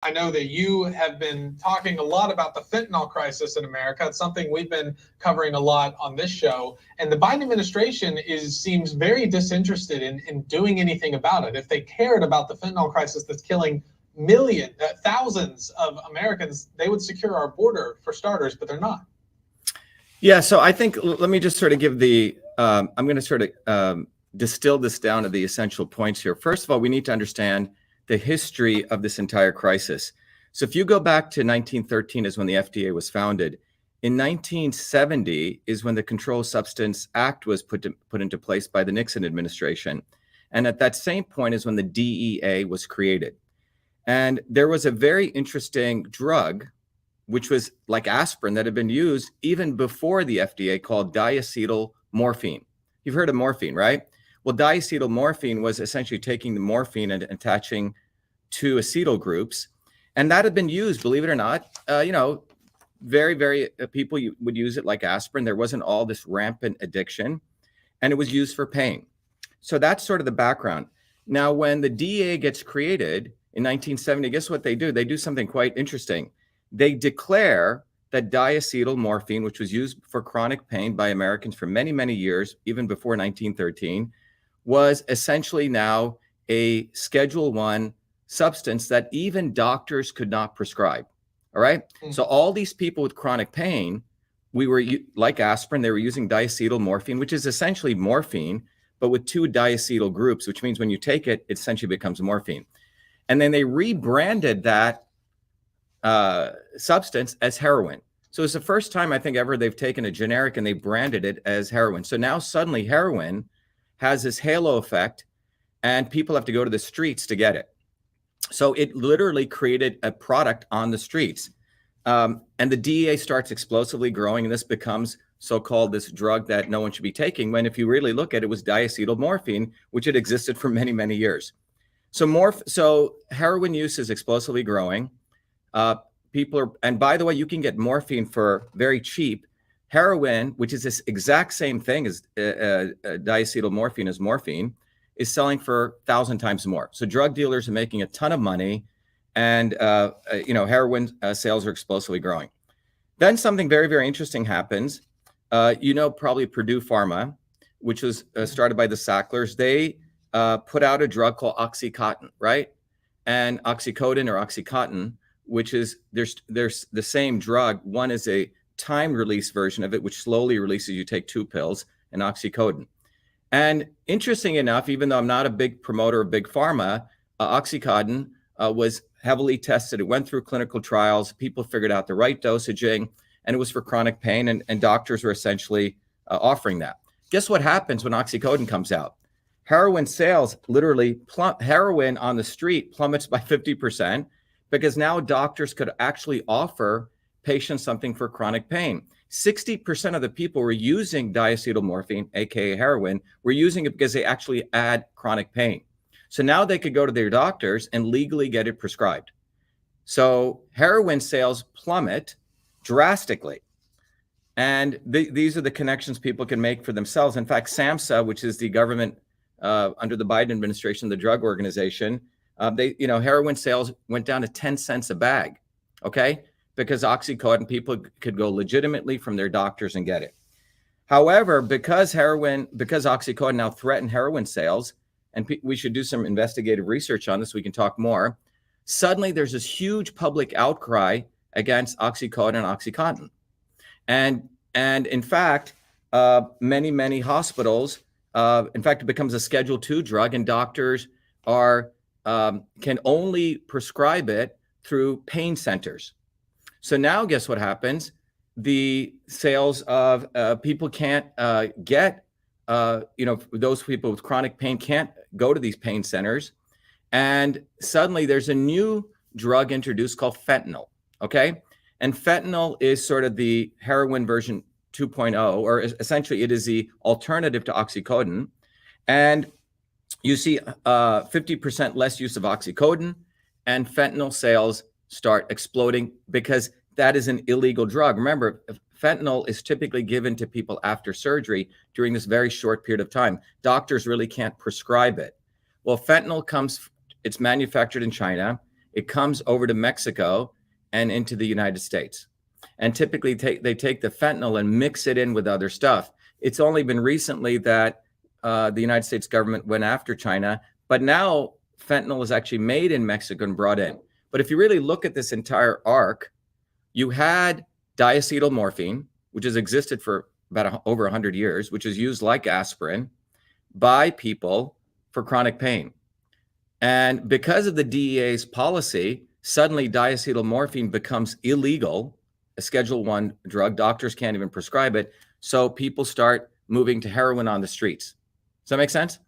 I know that you have been talking a lot about the fentanyl crisis in America. It's something we've been covering a lot on this show. And the Biden administration seems very disinterested in doing anything about it. If they cared about the fentanyl crisis that's killing thousands of Americans, they would secure our border for starters, but they're not. Yeah, so I think, let me just sort of give I'm going to sort of distill this down to the essential points here. First of all, we need to understand the history of this entire crisis. So if you go back to 1913 is when the FDA was founded. In 1970 is when the Controlled Substance Act was put into place by the Nixon administration. And at that same point is when the DEA was created. And there was a very interesting drug, which was like aspirin, that had been used even before the FDA, called diacetyl morphine. You've heard of morphine, right? Well, diacetyl morphine was essentially taking the morphine and attaching to acetyl groups. And that had been used, believe it or not, very people would use it like aspirin. There wasn't all this rampant addiction, and it was used for pain. So that's sort of the background. Now, when the DEA gets created in 1970, guess what they do? They do something quite interesting. They declare that diacetyl morphine, which was used for chronic pain by Americans for many, many years, even before 1913, was essentially now a Schedule I substance that even doctors could not prescribe. All right. So all these people with chronic pain, we were like aspirin, they were using diacetyl morphine, which is essentially morphine, but with two diacetyl groups, which means when you take it, it essentially becomes morphine. And then they rebranded that substance as heroin. So it's the first time I think ever they've taken a generic and they branded it as heroin. So now suddenly heroin has this halo effect and people have to go to the streets to get it. So it literally created a product on the streets. And the DEA starts explosively growing, and this becomes so-called this drug that no one should be taking, when if you really look at it, was diacetyl morphine, which had existed for many, many years. So heroin use is explosively growing. And by the way, you can get morphine for very cheap. Heroin, which is this exact same thing as diacetyl morphine as morphine, is selling for 1,000 times more. So drug dealers are making a ton of money, and heroin sales are explosively growing. Then something very, very interesting happens. Probably Purdue Pharma, which was started by the Sacklers. They put out a drug called Oxycontin, right? And Oxycodone or Oxycontin, which is there's the same drug. One is a time release version of it, which slowly releases. You take 2 pills, and Oxycodone. And interesting enough, even though I'm not a big promoter of big pharma, Oxycontin was heavily tested. It went through clinical trials. People figured out the right dosaging, and it was for chronic pain, and doctors were essentially offering that. Guess what happens when Oxycodone comes out? Heroin sales, literally, heroin on the street plummets by 50%, because now doctors could actually offer patients something for chronic pain. 60% of the people were using diacetyl morphine, aka heroin, were using it because they actually had chronic pain. So now they could go to their doctors and legally get it prescribed. So heroin sales plummet drastically. And these are the connections people can make for themselves. In fact, SAMHSA, which is the government under the Biden administration, the drug organization, heroin sales went down to 10 cents a bag. Okay. Because Oxycontin, people could go legitimately from their doctors and get it. However, because Oxycontin now threatened heroin sales, and we should do some investigative research on this, we can talk more, suddenly there's this huge public outcry against Oxycodone and Oxycontin. And in fact, many hospitals, in fact, it becomes a Schedule II drug, and doctors can only prescribe it through pain centers. So now guess what happens? The sales of people can't get, those people with chronic pain can't go to these pain centers. And suddenly there's a new drug introduced called fentanyl, okay? And fentanyl is sort of the heroin version 2.0, or essentially it is the alternative to Oxycodone. And you see 50% less use of Oxycodone, and fentanyl sales start exploding because that is an illegal drug. Remember, fentanyl is typically given to people after surgery during this very short period of time. Doctors really can't prescribe it. Well, fentanyl it's manufactured in China. it comes over to Mexico and into the United States. And typically they take the fentanyl and mix it in with other stuff. It's only been recently that the United States government went after China, but now fentanyl is actually made in Mexico and brought in. But if you really look at this entire arc, you had diacetyl morphine, which has existed for about over 100 years, which is used like aspirin by people for chronic pain. And because of the DEA's policy, suddenly diacetyl morphine becomes illegal, a Schedule I drug. Doctors can't even prescribe it. So people start moving to heroin on the streets. Does that make sense?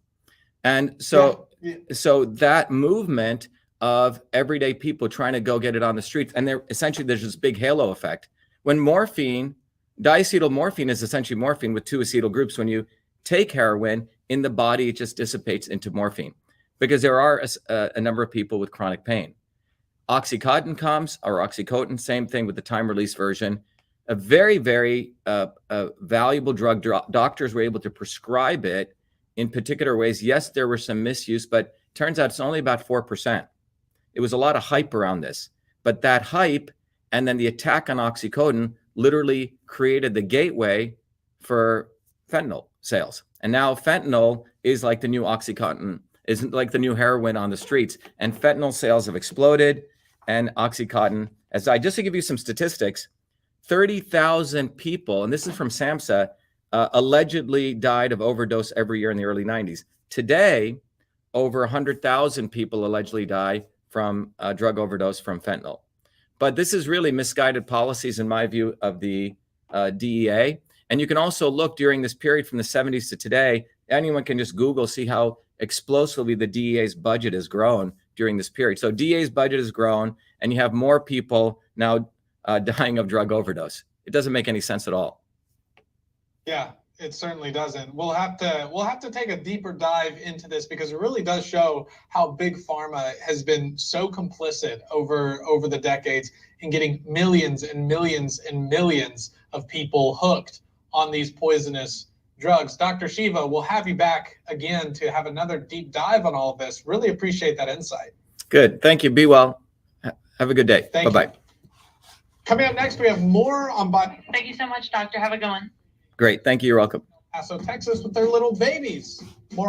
And so, so that movement of everyday people trying to go get it on the streets, and there's this big halo effect. When morphine, diacetyl morphine is essentially morphine with two acetyl groups. When you take heroin in the body, it just dissipates into morphine because there are a number of people with chronic pain. Oxycontin comes, or Oxycontin, same thing with the time-release version. A very, very valuable drug. Doctors were able to prescribe it in particular ways. Yes, there were some misuse, but turns out it's only about 4%. It was a lot of hype around this, but that hype and then the attack on Oxycontin literally created the gateway for fentanyl sales. And now fentanyl is like the new Oxycontin, is like the new heroin on the streets. And fentanyl sales have exploded, and Oxycontin, just to give you some statistics, 30,000 people, and this is from SAMHSA, allegedly died of overdose every year in the early 90s. Today, over 100,000 people allegedly die from drug overdose from fentanyl. But this is really misguided policies, in my view, of the DEA. And you can also look during this period from the 70s to today. Anyone can just Google, see how explosively the DEA's budget has grown during this period. So DEA's budget has grown, and you have more people now dying of drug overdose. It doesn't make any sense at all. Yeah, it certainly doesn't. We'll have to take a deeper dive into this because it really does show how big pharma has been so complicit over the decades in getting millions and millions and millions of people hooked on these poisonous drugs. Dr. Shiva, we'll have you back again to have another deep dive on all of this. Really appreciate that insight. Good. Thank you. Be well. Have a good day. Bye-bye. Coming up next, we have more on Thank you so much, doctor. Have a good one. Great. Thank you. You're welcome. Texas with their little babies. More